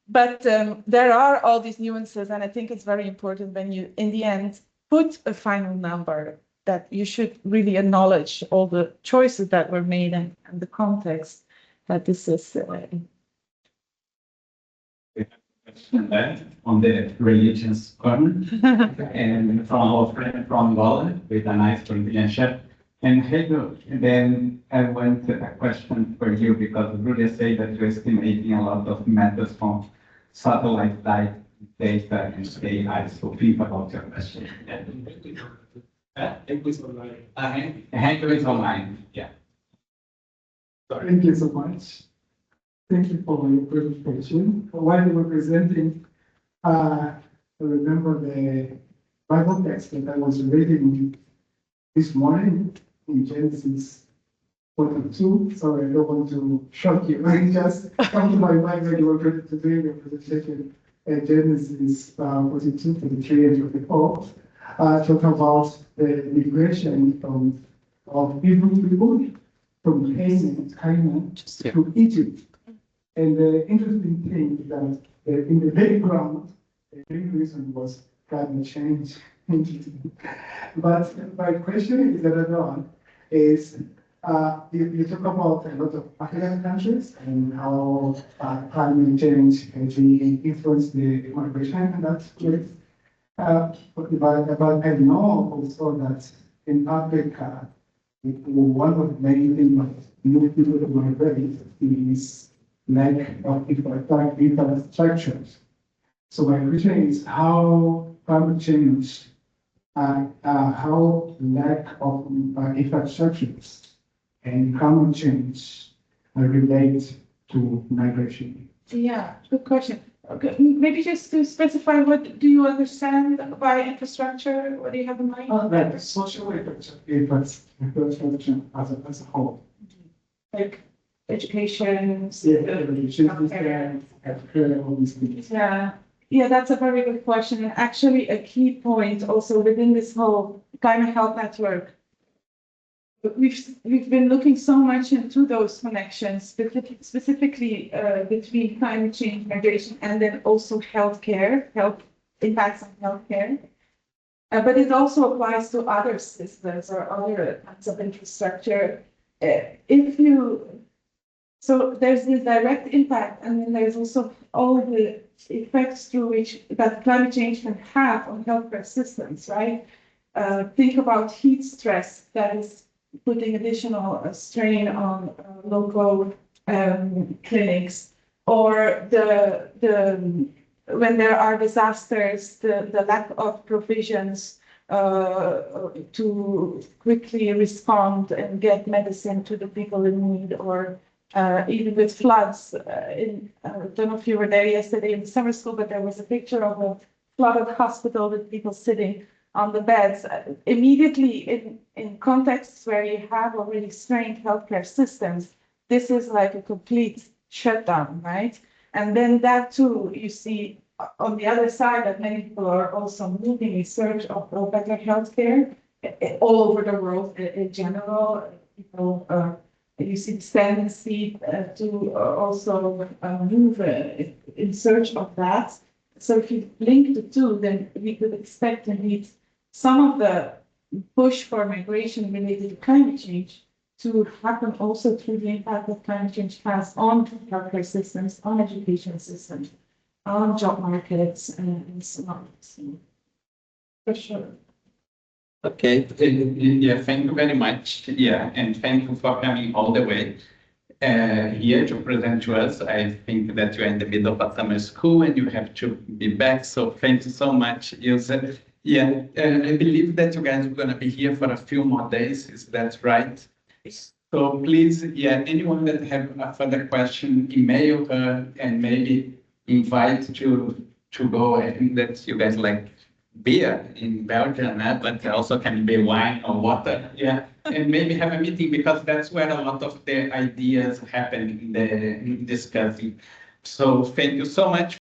But there are all these nuances, and I think it's very important when you, in the end, put a final number, that you should really acknowledge all the choices that were made and the context that this is. On the religions corner, and from our friend from Angola with a nice Brazilian chef. And Hego, then I went to a question for you, because Julia said that you're estimating a lot of methods from satellite data and AI. So think about your question. Hego is online. Hego is online, yeah. Thank you so much. Thank you for your presentation. While you were presenting, I remember the Bible text that I was reading this morning in Genesis 42. Sorry, I don't want to shock you. I just come to my mind when you were doing your presentation at Genesis 42, 43, and 24. Talk about the migration of Hebrew people from Canaan to Egypt. And the interesting thing is that in the background, the main reason was climate change. But my question is that on is you talk about a lot of African countries and how climate change actually influenced the migration, and that's great. But I know also that in Africa, one of the main things that move people to migrate is lack of infrastructures. So my question is how climate change, how lack of infrastructures and climate change relate to migration? Yeah, good question. Okay, maybe just to specify, what do you understand by infrastructure? What do you have in mind? Like social infrastructure as a whole. Like education, healthcare, all these things. Yeah, that's a very good question. And actually a key point also within this whole climate health network. We've been looking so much into those connections, specifically between climate change, migration, and then also health impacts on healthcare. But it also applies to other systems or other kinds of infrastructure. If you So there's the direct impact, and then there's also all the effects through which that climate change can have on healthcare systems, right? Think about heat stress that is putting additional strain on local clinics, or the when there are disasters, the lack of provisions to quickly respond and get medicine to the people in need, or even with floods. I don't know if you were there yesterday in the summer school, but there was a picture of a flooded hospital with people sitting on the beds. Immediately in contexts where you have already strained healthcare systems, this is like a complete shutdown, right? And then that too, you see on the other side that many people are also moving in search of better healthcare all over the world in general. You see the tendency to also move in search of that. So if you link the two, then we could expect indeed some of the push for migration related to climate change to happen also through the impact that climate change has on healthcare systems, on education systems, on job markets, and so on. So, for sure. Okay, yeah, thank you very much. Yeah, and thank you for coming all the way here to present to us. I think that you're in the middle of a summer school and you have to be back. So thank you so much, Ilse. Yeah, I believe that you guys are going to be here for a few more days. Is that right? So please, yeah, anyone that have a further question, email her and maybe invite to go. I think that you guys like beer in Belgium, but also can be wine or water. Yeah, and maybe have a meeting, because that's where a lot of the ideas happen in the discussing. So thank you so much.